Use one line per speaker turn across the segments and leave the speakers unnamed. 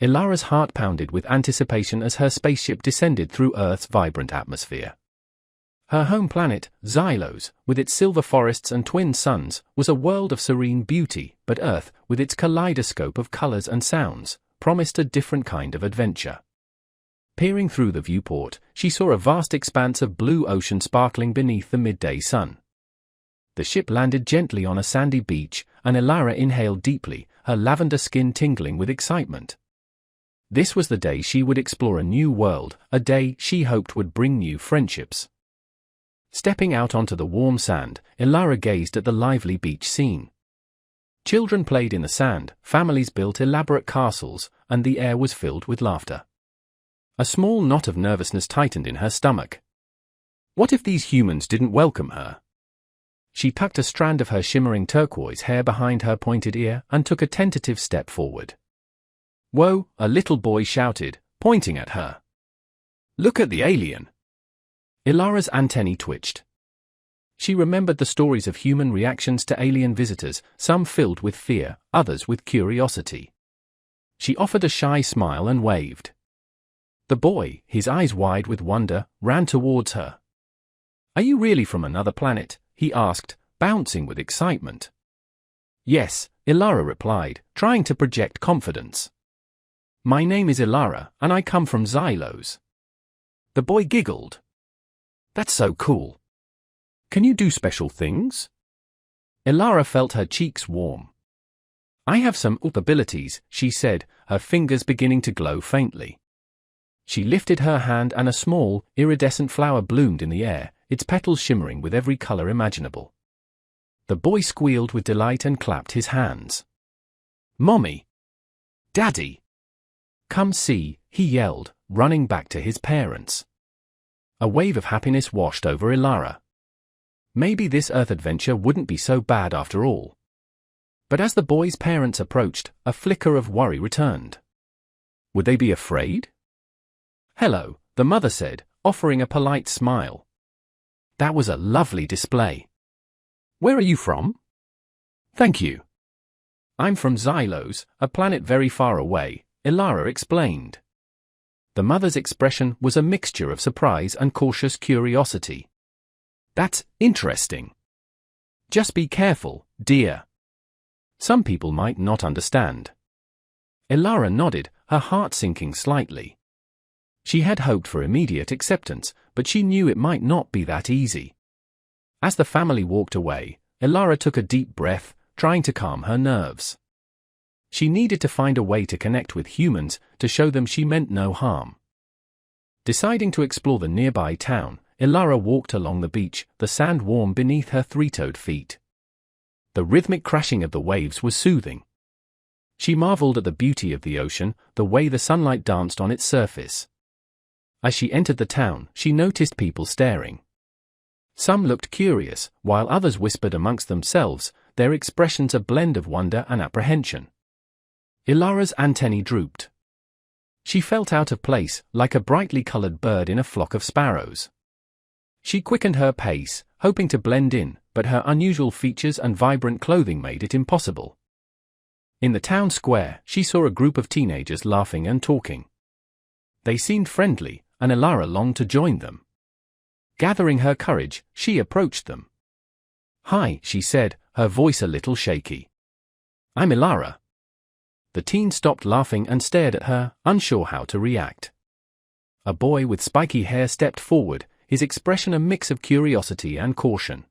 Ilara's heart pounded with anticipation as her spaceship descended through Earth's vibrant atmosphere. Her home planet, Xylos, with its silver forests and twin suns, was a world of serene beauty, but Earth, with its kaleidoscope of colors and sounds, promised a different kind of adventure. Peering through the viewport, she saw a vast expanse of blue ocean sparkling beneath the midday sun. The ship landed gently on a sandy beach, and Ilara inhaled deeply, her lavender skin tingling with excitement. This was the day she would explore a new world, a day she hoped would bring new friendships. Stepping out onto the warm sand, Ilara gazed at the lively beach scene. Children played in the sand, families built elaborate castles, and the air was filled with laughter. A small knot of nervousness tightened in her stomach. What if these humans didn't welcome her? She tucked a strand of her shimmering turquoise hair behind her pointed ear and took a tentative step forward. "Whoa!" a little boy shouted, pointing at her. "Look at the alien!" Ilara's antennae twitched. She remembered the stories of human reactions to alien visitors, some filled with fear, others with curiosity. She offered a shy smile and waved. The boy, his eyes wide with wonder, ran towards her. "Are you really from another planet?" he asked, bouncing with excitement. "Yes," Ilara replied, trying to project confidence. "My name is Ilara, and I come from Xylos." The boy giggled. "That's so cool. Can you do special things?" Ilara felt her cheeks warm. "I have some abilities," she said, her fingers beginning to glow faintly. She lifted her hand and a small, iridescent flower bloomed in the air, its petals shimmering with every color imaginable. The boy squealed with delight and clapped his hands. "Mommy! Daddy! Come see," he yelled, running back to his parents. A wave of happiness washed over Ilara. Maybe this Earth adventure wouldn't be so bad after all. But as the boy's parents approached, a flicker of worry returned. Would they be afraid? "Hello," the mother said, offering a polite smile. "That was a lovely display. Where are you from?" "Thank you." "I'm from Xylos, a planet very far away," Ilara explained. The mother's expression was a mixture of surprise and cautious curiosity. "That's interesting. Just be careful, dear. Some people might not understand." Ilara nodded, her heart sinking slightly. She had hoped for immediate acceptance, but she knew it might not be that easy. As the family walked away, Ilara took a deep breath, trying to calm her nerves. She needed to find a way to connect with humans, to show them she meant no harm. Deciding to explore the nearby town, Ilara walked along the beach, the sand warm beneath her three-toed feet. The rhythmic crashing of the waves was soothing. She marveled at the beauty of the ocean, the way the sunlight danced on its surface. As she entered the town, she noticed people staring. Some looked curious, while others whispered amongst themselves, their expressions a blend of wonder and apprehension. Ilara's antennae drooped. She felt out of place, like a brightly colored bird in a flock of sparrows. She quickened her pace, hoping to blend in, but her unusual features and vibrant clothing made it impossible. In the town square, she saw a group of teenagers laughing and talking. They seemed friendly, and Ilara longed to join them. Gathering her courage, she approached them. "Hi," she said, her voice a little shaky. "I'm Ilara." The teen stopped laughing and stared at her, unsure how to react. A boy with spiky hair stepped forward, his expression a mix of curiosity and caution.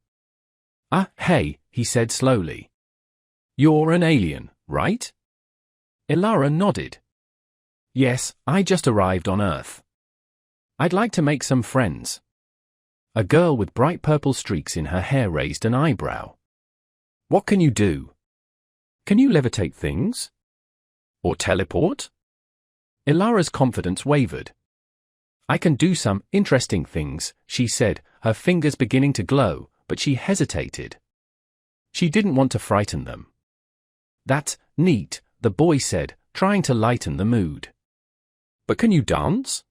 Hey," he said slowly. "You're an alien, right?" Ilara nodded. "Yes, I just arrived on Earth. I'd like to make some friends." A girl with bright purple streaks in her hair raised an eyebrow. "What can you do? Can you levitate things? Or teleport?" Ilara's confidence wavered. "I can do some interesting things," she said, her fingers beginning to glow, but she hesitated. She didn't want to frighten them. "That's neat," the boy said, trying to lighten the mood. "But can you dance?"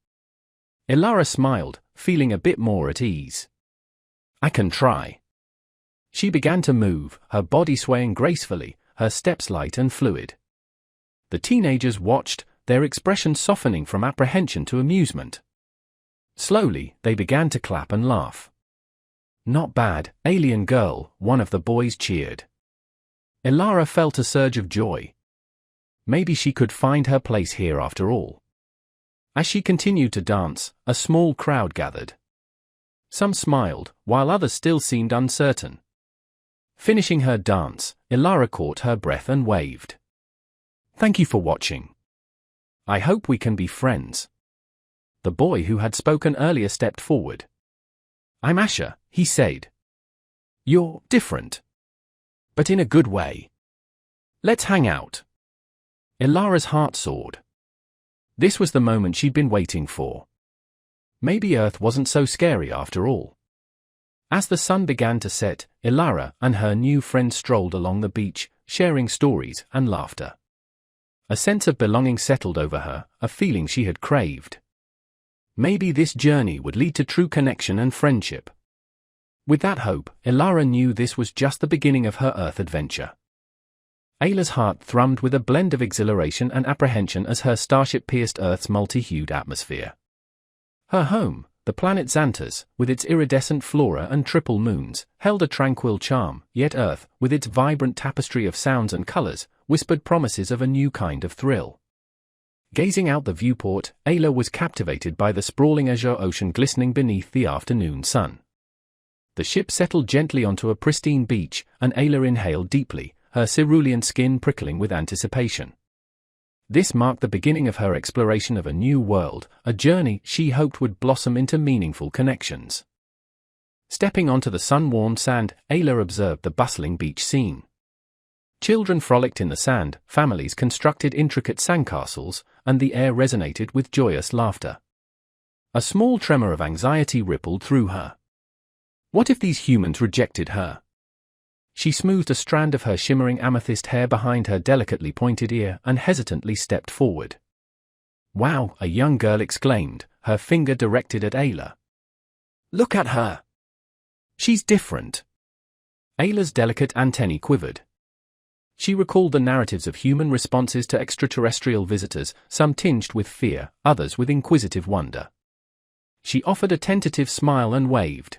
Ilara smiled, feeling a bit more at ease. "I can try." She began to move, her body swaying gracefully, her steps light and fluid. The teenagers watched, their expressions softening from apprehension to amusement. Slowly, they began to clap and laugh. "Not bad, alien girl," one of the boys cheered. Elara felt a surge of joy. Maybe she could find her place here after all. As she continued to dance, a small crowd gathered. Some smiled, while others still seemed uncertain. Finishing her dance, Elara caught her breath and waved. "Thank you for watching. I hope we can be friends." The boy who had spoken earlier stepped forward. "I'm Asher," he said. "You're different. But in a good way. Let's hang out." Elara's heart soared. This was the moment she'd been waiting for. Maybe Earth wasn't so scary after all. As the sun began to set, Elara and her new friend strolled along the beach, sharing stories and laughter. A sense of belonging settled over her, a feeling she had craved. Maybe this journey would lead to true connection and friendship. With that hope, Elara knew this was just the beginning of her Earth adventure. Ayla's heart thrummed with a blend of exhilaration and apprehension as her starship pierced Earth's multi-hued atmosphere. Her home, the planet Xantus, with its iridescent flora and triple moons, held a tranquil charm, yet Earth, with its vibrant tapestry of sounds and colors, whispered promises of a new kind of thrill. Gazing out the viewport, Ayla was captivated by the sprawling azure ocean glistening beneath the afternoon sun. The ship settled gently onto a pristine beach, and Ayla inhaled deeply, her cerulean skin prickling with anticipation. This marked the beginning of her exploration of a new world, a journey she hoped would blossom into meaningful connections. Stepping onto the sun-warmed sand, Ayla observed the bustling beach scene. Children frolicked in the sand, families constructed intricate sandcastles, and the air resonated with joyous laughter. A small tremor of anxiety rippled through her. What if these humans rejected her? She smoothed a strand of her shimmering amethyst hair behind her delicately pointed ear and hesitantly stepped forward. "Wow," a young girl exclaimed, her finger directed at Ayla. "Look at her. She's different." Ayla's delicate antennae quivered. She recalled the narratives of human responses to extraterrestrial visitors, some tinged with fear, others with inquisitive wonder. She offered a tentative smile and waved.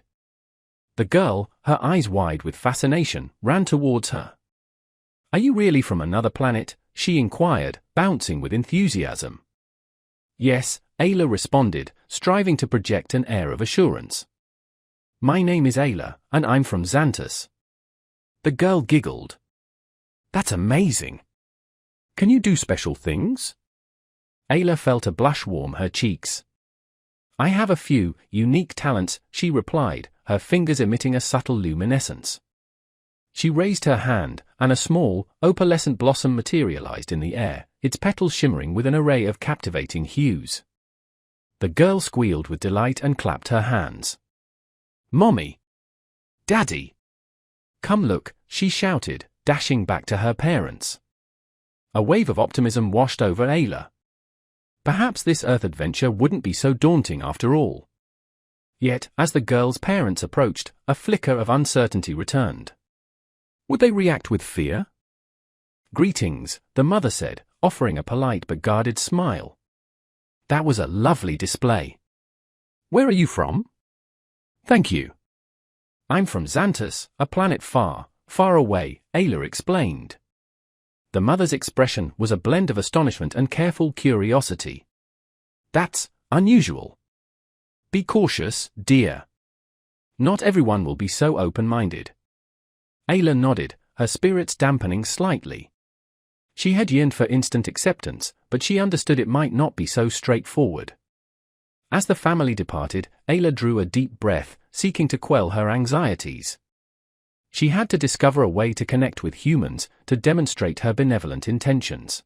The girl, her eyes wide with fascination, ran towards her. "Are you really from another planet?" she inquired, bouncing with enthusiasm. "Yes," Ayla responded, striving to project an air of assurance. "My name is Ayla, and I'm from Xantus." The girl giggled. "That's amazing. Can you do special things?" Ayla felt a blush warm her cheeks. "I have a few unique talents," she replied, her fingers emitting a subtle luminescence. She raised her hand, and a small, opalescent blossom materialized in the air, its petals shimmering with an array of captivating hues. The girl squealed with delight and clapped her hands. "Mommy! Daddy! Come look," she shouted, dashing back to her parents. A wave of optimism washed over Ayla. Perhaps this Earth adventure wouldn't be so daunting after all. Yet, as the girl's parents approached, a flicker of uncertainty returned. Would they react with fear? "Greetings," the mother said, offering a polite but guarded smile. "That was a lovely display. Where are you from?" "Thank you. I'm from Xantus, a planet far, far away," Ayla explained. The mother's expression was a blend of astonishment and careful curiosity. "That's unusual. Be cautious, dear. Not everyone will be so open-minded." Ayla nodded, her spirits dampening slightly. She had yearned for instant acceptance, but she understood it might not be so straightforward. As the family departed, Ayla drew a deep breath, seeking to quell her anxieties. She had to discover a way to connect with humans, to demonstrate her benevolent intentions.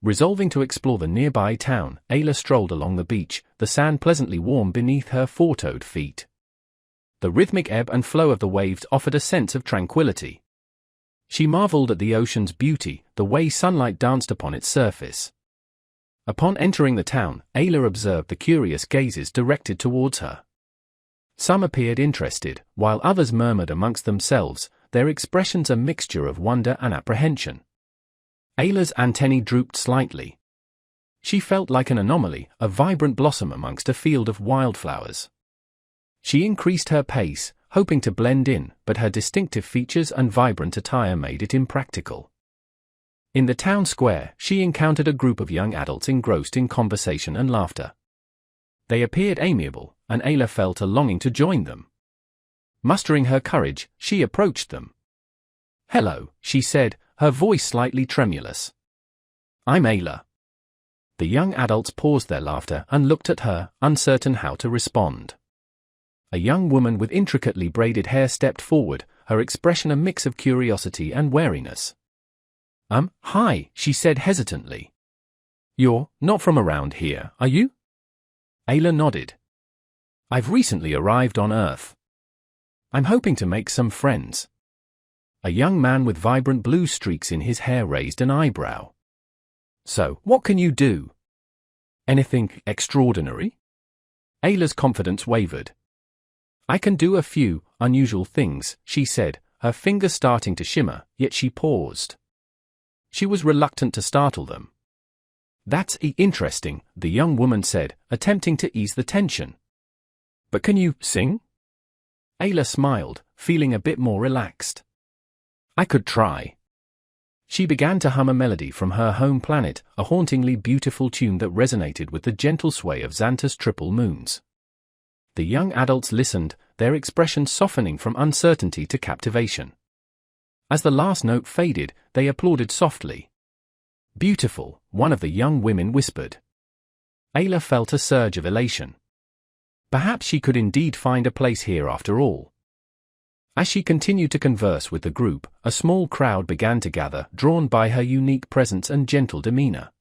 Resolving to explore the nearby town, Ayla strolled along the beach, the sand pleasantly warm beneath her four-toed feet. The rhythmic ebb and flow of the waves offered a sense of tranquility. She marveled at the ocean's beauty, the way sunlight danced upon its surface. Upon entering the town, Ayla observed the curious gazes directed towards her. Some appeared interested, while others murmured amongst themselves, their expressions a mixture of wonder and apprehension. Ayla's antennae drooped slightly. She felt like an anomaly, a vibrant blossom amongst a field of wildflowers. She increased her pace, hoping to blend in, but her distinctive features and vibrant attire made it impractical. In the town square, she encountered a group of young adults engrossed in conversation and laughter. They appeared amiable, and Ayla felt a longing to join them. Mustering her courage, she approached them. "Hello," she said, her voice slightly tremulous. "I'm Ayla." The young adults paused their laughter and looked at her, uncertain how to respond. A young woman with intricately braided hair stepped forward, her expression a mix of curiosity and wariness. Hi," she said hesitantly. "You're not from around here, are you?" Ayla nodded. "I've recently arrived on Earth. I'm hoping to make some friends." A young man with vibrant blue streaks in his hair raised an eyebrow. "So, what can you do? Anything extraordinary?" Ayla's confidence wavered. "I can do a few unusual things," she said, her fingers starting to shimmer, yet she paused. She was reluctant to startle them. "That's interesting," the young woman said, attempting to ease the tension. "But can you sing?" Ayla smiled, feeling a bit more relaxed. "I could try." She began to hum a melody from her home planet, a hauntingly beautiful tune that resonated with the gentle sway of Xanta's triple moons. The young adults listened, their expressions softening from uncertainty to captivation. As the last note faded, they applauded softly. "Beautiful," one of the young women whispered. Ayla felt a surge of elation. Perhaps she could indeed find a place here after all. As she continued to converse with the group, a small crowd began to gather, drawn by her unique presence and gentle demeanor.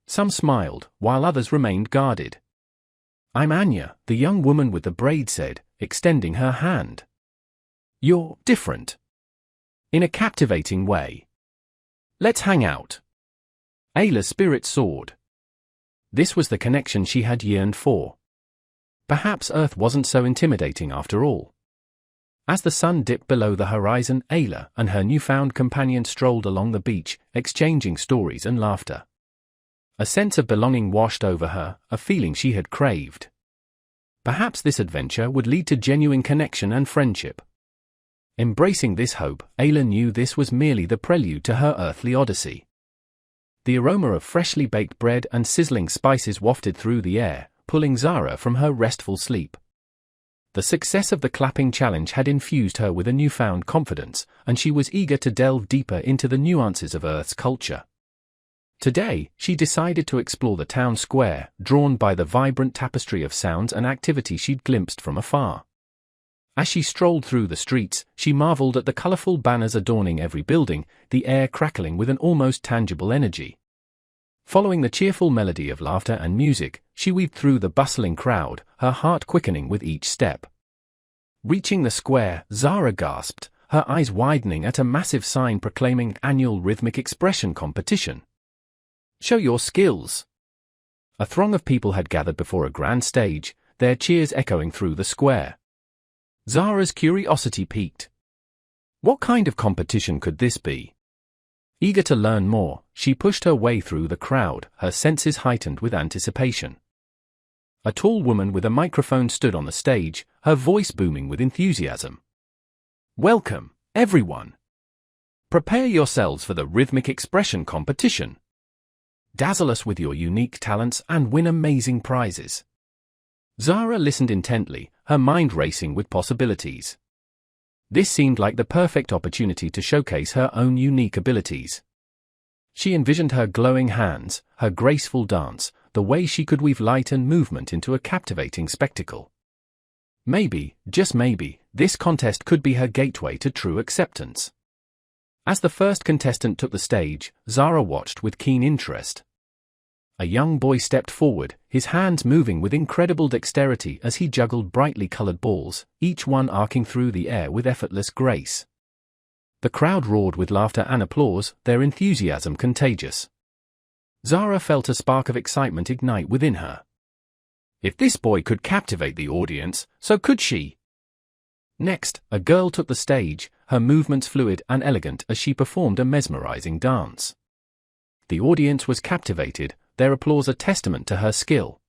Some smiled, while others remained guarded. "I'm Anya," the young woman with the braid said, extending her hand. "You're different. In a captivating way. Let's hang out." Ayla's spirit soared. This was the connection she had yearned for. Perhaps Earth wasn't so intimidating after all. As the sun dipped below the horizon, Ayla and her newfound companion strolled along the beach, exchanging stories and laughter. A sense of belonging washed over her, a feeling she had craved. Perhaps this adventure would lead to genuine connection and friendship. Embracing this hope, Ayla knew this was merely the prelude to her earthly odyssey. The aroma of freshly baked bread and sizzling spices wafted through the air, pulling Zara from her restful sleep. The success of the clapping challenge had infused her with a newfound confidence, and she was eager to delve deeper into the nuances of Earth's culture. Today, she decided to explore the town square, drawn by the vibrant tapestry of sounds and activity she'd glimpsed from afar. As she strolled through the streets, she marveled at the colorful banners adorning every building, the air crackling with an almost tangible energy. Following the cheerful melody of laughter and music, she weaved through the bustling crowd, her heart quickening with each step. Reaching the square, Zara gasped, her eyes widening at a massive sign proclaiming annual rhythmic expression competition. "Show your skills." A throng of people had gathered before a grand stage, their cheers echoing through the square. Zara's curiosity piqued. What kind of competition could this be? Eager to learn more, she pushed her way through the crowd, her senses heightened with anticipation. A tall woman with a microphone stood on the stage, her voice booming with enthusiasm. "Welcome, everyone. Prepare yourselves for the rhythmic expression competition. Dazzle us with your unique talents and win amazing prizes." Zara listened intently, her mind racing with possibilities. This seemed like the perfect opportunity to showcase her own unique abilities. She envisioned her glowing hands, her graceful dance, the way she could weave light and movement into a captivating spectacle. Maybe, just maybe, this contest could be her gateway to true acceptance. As the first contestant took the stage, Zara watched with keen interest. A young boy stepped forward, his hands moving with incredible dexterity as he juggled brightly colored balls, each one arcing through the air with effortless grace. The crowd roared with laughter and applause, their enthusiasm contagious. Zara felt a spark of excitement ignite within her. If this boy could captivate the audience, so could she. Next, a girl took the stage, her movements fluid and elegant as she performed a mesmerizing dance. The audience was captivated, their applause a testament to her skill.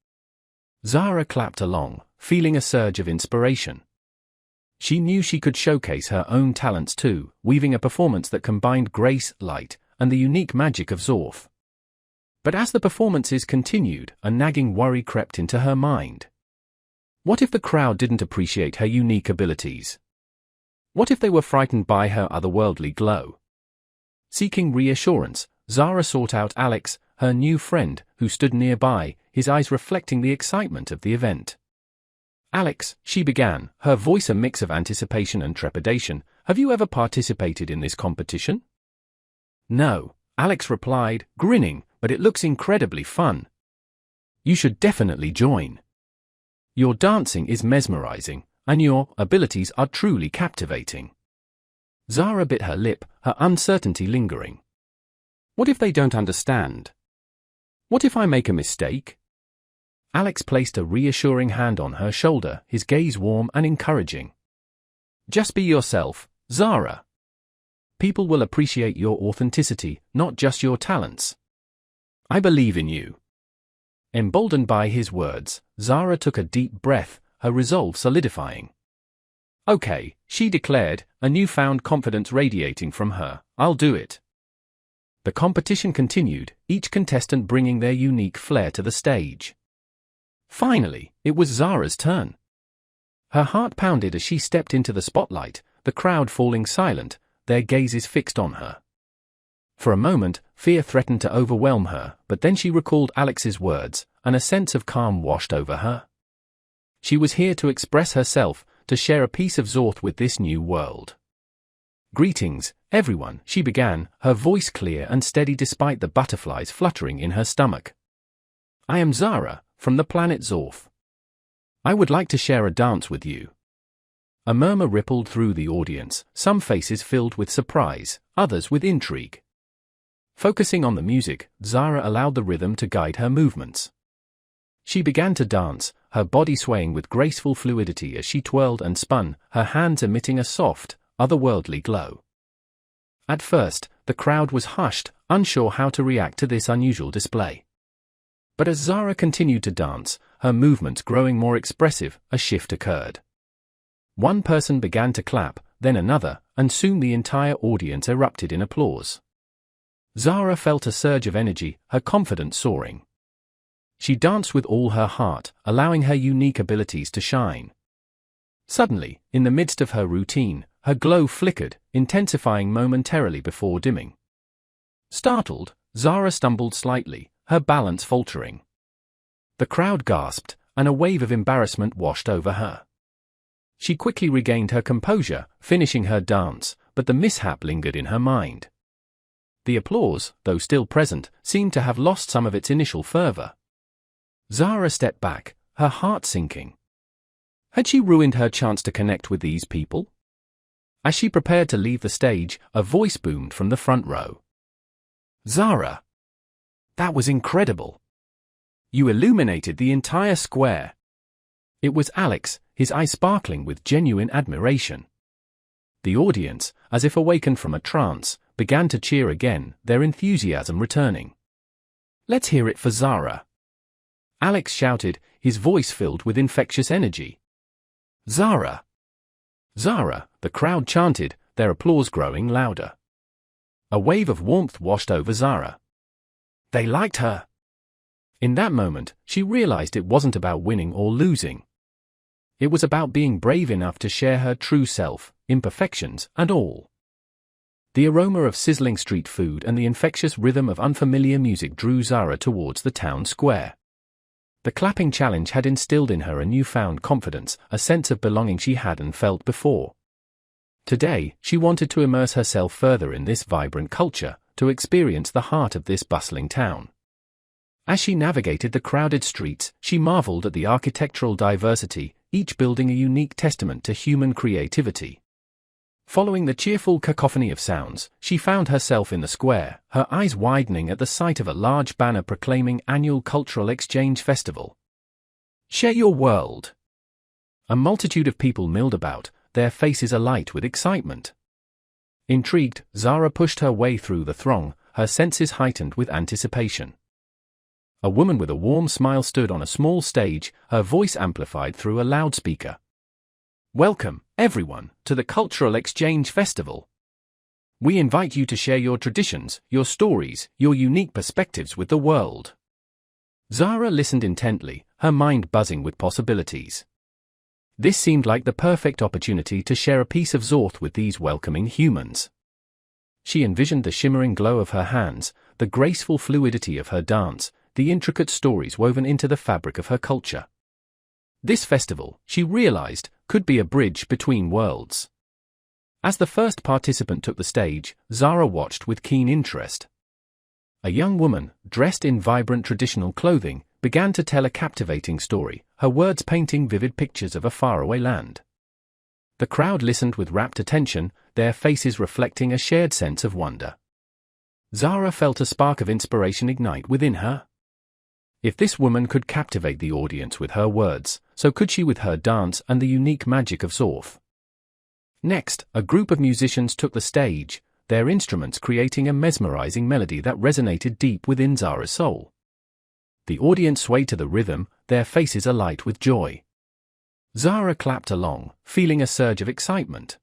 Zara clapped along, feeling a surge of inspiration. She knew she could showcase her own talents too, weaving a performance that combined grace, light, and the unique magic of Zorth. But as the performances continued, a nagging worry crept into her mind. What if the crowd didn't appreciate her unique abilities? What if they were frightened by her otherworldly glow? Seeking reassurance, Zara sought out Alex, her new friend, who stood nearby, his eyes reflecting the excitement of the event. "Alex," she began, her voice a mix of anticipation and trepidation, "have you ever participated in this competition?" "No," Alex replied, grinning, "but it looks incredibly fun. You should definitely join. Your dancing is mesmerizing, and your abilities are truly captivating." Zara bit her lip, her uncertainty lingering. What if they don't understand? What if I make a mistake? Alex placed a reassuring hand on her shoulder, his gaze warm and encouraging. "Just be yourself, Zara. People will appreciate your authenticity, not just your talents. I believe in you." Emboldened by his words, Zara took a deep breath, her resolve solidifying. "Okay," she declared, a newfound confidence radiating from her, "I'll do it." The competition continued, each contestant bringing their unique flair to the stage. Finally, it was Zara's turn. Her heart pounded as she stepped into the spotlight, the crowd falling silent, their gazes fixed on her. For a moment, fear threatened to overwhelm her, but then she recalled Alex's words, and a sense of calm washed over her. She was here to express herself, to share a piece of Zorth with this new world. "Greetings, everyone," she began, her voice clear and steady despite the butterflies fluttering in her stomach. "I am Zara, from the planet Zorth. I would like to share a dance with you." A murmur rippled through the audience, some faces filled with surprise, others with intrigue. Focusing on the music, Zara allowed the rhythm to guide her movements. She began to dance, her body swaying with graceful fluidity as she twirled and spun, her hands emitting a soft, otherworldly glow. At first, the crowd was hushed, unsure how to react to this unusual display. But as Zara continued to dance, her movements growing more expressive, a shift occurred. One person began to clap, then another, and soon the entire audience erupted in applause. Zara felt a surge of energy, her confidence soaring. She danced with all her heart, allowing her unique abilities to shine. Suddenly, in the midst of her routine, her glow flickered, intensifying momentarily before dimming. Startled, Zara stumbled slightly, her balance faltering. The crowd gasped, and a wave of embarrassment washed over her. She quickly regained her composure, finishing her dance, but the mishap lingered in her mind. The applause, though still present, seemed to have lost some of its initial fervor. Zara stepped back, her heart sinking. Had she ruined her chance to connect with these people? As she prepared to leave the stage, a voice boomed from the front row. "Zara! That was incredible! You illuminated the entire square." It was Alex, his eyes sparkling with genuine admiration. The audience, as if awakened from a trance, began to cheer again, their enthusiasm returning. "Let's hear it for Zara!" Alex shouted, his voice filled with infectious energy. "Zara! Zara!" the crowd chanted, their applause growing louder. A wave of warmth washed over Zara. They liked her. In that moment, she realized it wasn't about winning or losing. It was about being brave enough to share her true self, imperfections and all. The aroma of sizzling street food and the infectious rhythm of unfamiliar music drew Zara towards the town square. The clapping challenge had instilled in her a newfound confidence, a sense of belonging she hadn't felt before. Today, she wanted to immerse herself further in this vibrant culture, to experience the heart of this bustling town. As she navigated the crowded streets, she marveled at the architectural diversity, each building a unique testament to human creativity. Following the cheerful cacophony of sounds, she found herself in the square, her eyes widening at the sight of a large banner proclaiming Annual Cultural Exchange Festival. Share your world. A multitude of people milled about, their faces alight with excitement. Intrigued, Zara pushed her way through the throng, her senses heightened with anticipation. A woman with a warm smile stood on a small stage, her voice amplified through a loudspeaker. Welcome, everyone, to the Cultural Exchange Festival. We invite you to share your traditions, your stories, your unique perspectives with the world. Zara listened intently, her mind buzzing with possibilities. This seemed like the perfect opportunity to share a piece of Zorth with these welcoming humans. She envisioned the shimmering glow of her hands, the graceful fluidity of her dance, the intricate stories woven into the fabric of her culture. This festival, she realized, could be a bridge between worlds. As the first participant took the stage, Zara watched with keen interest. A young woman, dressed in vibrant traditional clothing, began to tell a captivating story, her words painting vivid pictures of a faraway land. The crowd listened with rapt attention, their faces reflecting a shared sense of wonder. Zara felt a spark of inspiration ignite within her. If this woman could captivate the audience with her words, so could she with her dance and the unique magic of Zorth. Next, a group of musicians took the stage, their instruments creating a mesmerizing melody that resonated deep within Zara's soul. The audience swayed to the rhythm, their faces alight with joy. Zara clapped along, feeling a surge of excitement.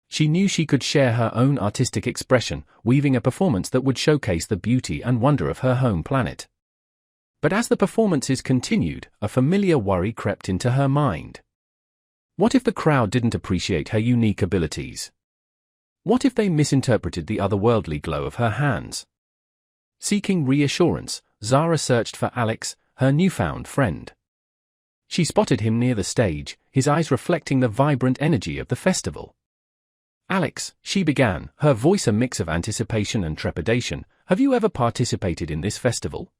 She knew she could share her own artistic expression, weaving a performance that would showcase the beauty and wonder of her home planet. But as the performances continued, a familiar worry crept into her mind. What if the crowd didn't appreciate her unique abilities? What if they misinterpreted the otherworldly glow of her hands? Seeking reassurance, Zara searched for Alex, her newfound friend. She spotted him near the stage, his eyes reflecting the vibrant energy of the festival. Alex, she began, her voice a mix of anticipation and trepidation, have you ever participated in this festival?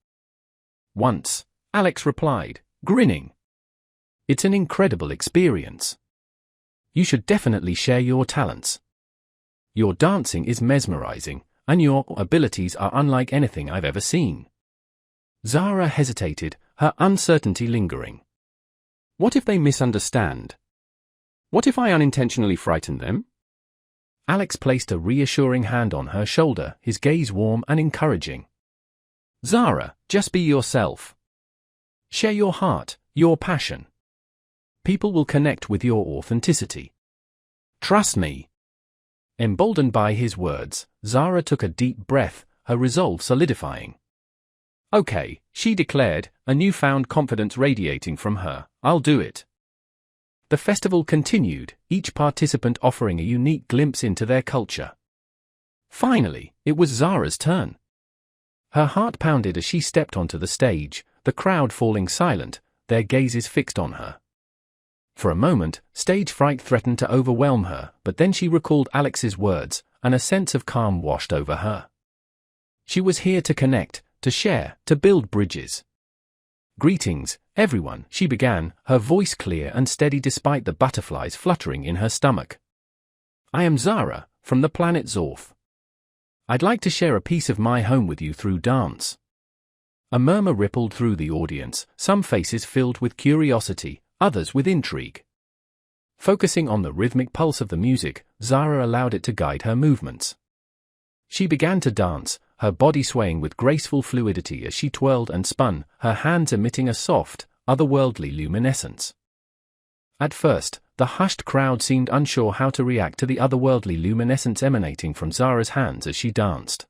Once, Alex replied, grinning. It's an incredible experience. You should definitely share your talents. Your dancing is mesmerizing, and your abilities are unlike anything I've ever seen. Zara hesitated, her uncertainty lingering. What if they misunderstand? What if I unintentionally frighten them? Alex placed a reassuring hand on her shoulder, his gaze warm and encouraging. Zara, just be yourself. Share your heart, your passion. People will connect with your authenticity. Trust me. Emboldened by his words, Zara took a deep breath, her resolve solidifying. Okay, she declared, a newfound confidence radiating from her, I'll do it. The festival continued, each participant offering a unique glimpse into their culture. Finally, it was Zara's turn. Her heart pounded as she stepped onto the stage, the crowd falling silent, their gazes fixed on her. For a moment, stage fright threatened to overwhelm her, but then she recalled Alex's words, and a sense of calm washed over her. She was here to connect, to share, to build bridges. Greetings, everyone, she began, her voice clear and steady despite the butterflies fluttering in her stomach. I am Zara, from the planet Zorth. I'd like to share a piece of my home with you through dance. A murmur rippled through the audience, some faces filled with curiosity, others with intrigue. Focusing on the rhythmic pulse of the music, Zara allowed it to guide her movements. She began to dance, her body swaying with graceful fluidity as she twirled and spun, her hands emitting a soft, otherworldly luminescence. At first, the hushed crowd seemed unsure how to react to the otherworldly luminescence emanating from Zara's hands as she danced.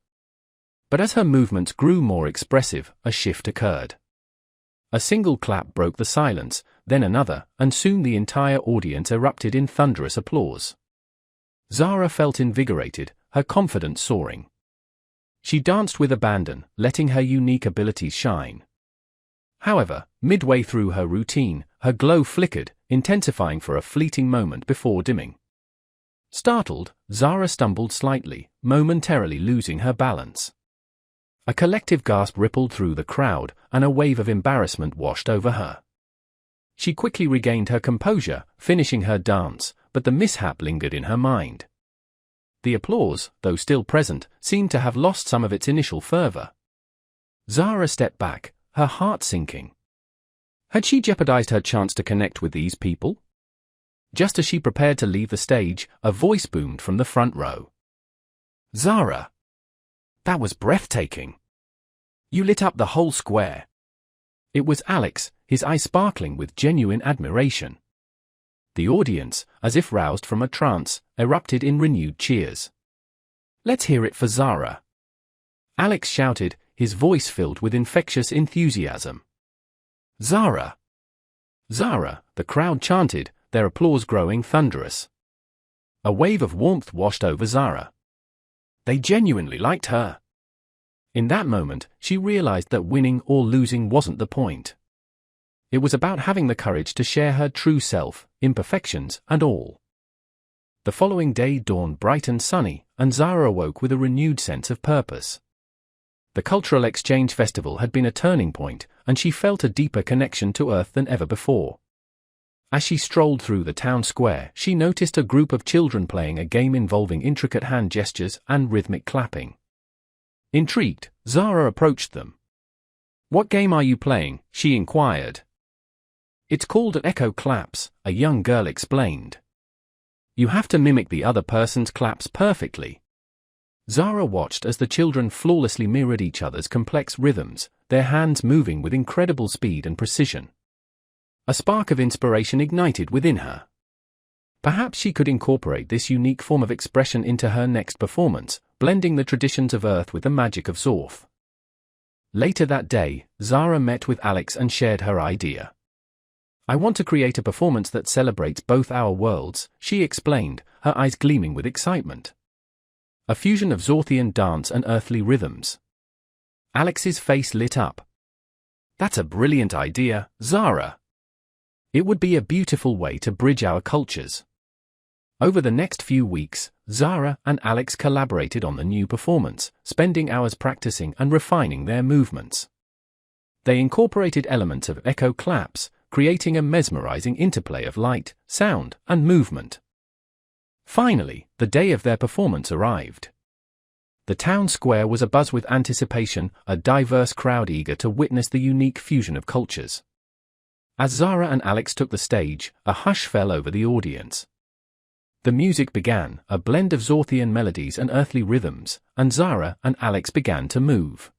But as her movements grew more expressive, a shift occurred. A single clap broke the silence, then another, and soon the entire audience erupted in thunderous applause. Zara felt invigorated, her confidence soaring. She danced with abandon, letting her unique abilities shine. However, midway through her routine, her glow flickered, intensifying for a fleeting moment before dimming. Startled, Zara stumbled slightly, momentarily losing her balance. A collective gasp rippled through the crowd, and a wave of embarrassment washed over her. She quickly regained her composure, finishing her dance, but the mishap lingered in her mind. The applause, though still present, seemed to have lost some of its initial fervor. Zara stepped back, her heart sinking. Had she jeopardized her chance to connect with these people? Just as she prepared to leave the stage, a voice boomed from the front row. Zara! That was breathtaking. You lit up the whole square. It was Alex, his eyes sparkling with genuine admiration. The audience, as if roused from a trance, erupted in renewed cheers. Let's hear it for Zara. Alex shouted, his voice filled with infectious enthusiasm. Zara! Zara, the crowd chanted, their applause growing thunderous. A wave of warmth washed over Zara. They genuinely liked her. In that moment, she realized that winning or losing wasn't the point. It was about having the courage to share her true self, imperfections and all. The following day dawned bright and sunny, and Zara awoke with a renewed sense of purpose. The Cultural Exchange Festival had been a turning point, and she felt a deeper connection to Earth than ever before. As she strolled through the town square, she noticed a group of children playing a game involving intricate hand gestures and rhythmic clapping. Intrigued, Zara approached them. "What game are you playing?" she inquired. "It's called Echo Claps," a young girl explained. "You have to mimic the other person's claps perfectly." Zara watched as the children flawlessly mirrored each other's complex rhythms, their hands moving with incredible speed and precision. A spark of inspiration ignited within her. Perhaps she could incorporate this unique form of expression into her next performance, blending the traditions of Earth with the magic of Zorth. Later that day, Zara met with Alex and shared her idea. "I want to create a performance that celebrates both our worlds," she explained, her eyes gleaming with excitement. "A fusion of Zorthian dance and earthly rhythms." Alex's face lit up. "That's a brilliant idea, Zara. It would be a beautiful way to bridge our cultures." Over the next few weeks, Zara and Alex collaborated on the new performance, spending hours practicing and refining their movements. They incorporated elements of echo claps, creating a mesmerizing interplay of light, sound, and movement. Finally, the day of their performance arrived. The town square was abuzz with anticipation, a diverse crowd eager to witness the unique fusion of cultures. As Zara and Alex took the stage, a hush fell over the audience. The music began, a blend of Zorthian melodies and earthly rhythms, and Zara and Alex began to move.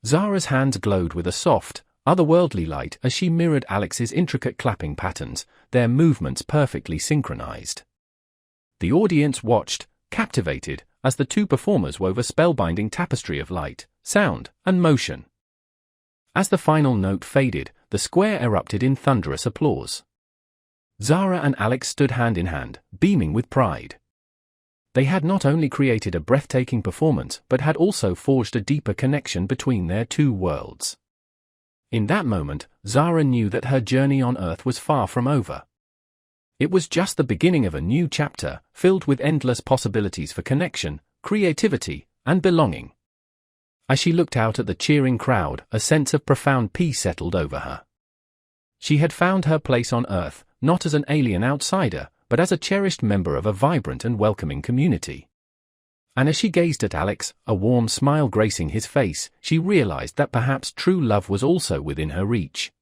Zara's hands glowed with a soft, otherworldly light as she mirrored Alex's intricate clapping patterns, their movements perfectly synchronized. The audience watched, captivated, as the two performers wove a spellbinding tapestry of light, sound, and motion. As the final note faded, the square erupted in thunderous applause. Zara and Alex stood hand in hand, beaming with pride. They had not only created a breathtaking performance but had also forged a deeper connection between their two worlds. In that moment, Zara knew that her journey on Earth was far from over. It was just the beginning of a new chapter, filled with endless possibilities for connection, creativity, and belonging. As she looked out at the cheering crowd, a sense of profound peace settled over her. She had found her place on Earth, not as an alien outsider, but as a cherished member of a vibrant and welcoming community. And as she gazed at Alex, a warm smile gracing his face, she realized that perhaps true love was also within her reach.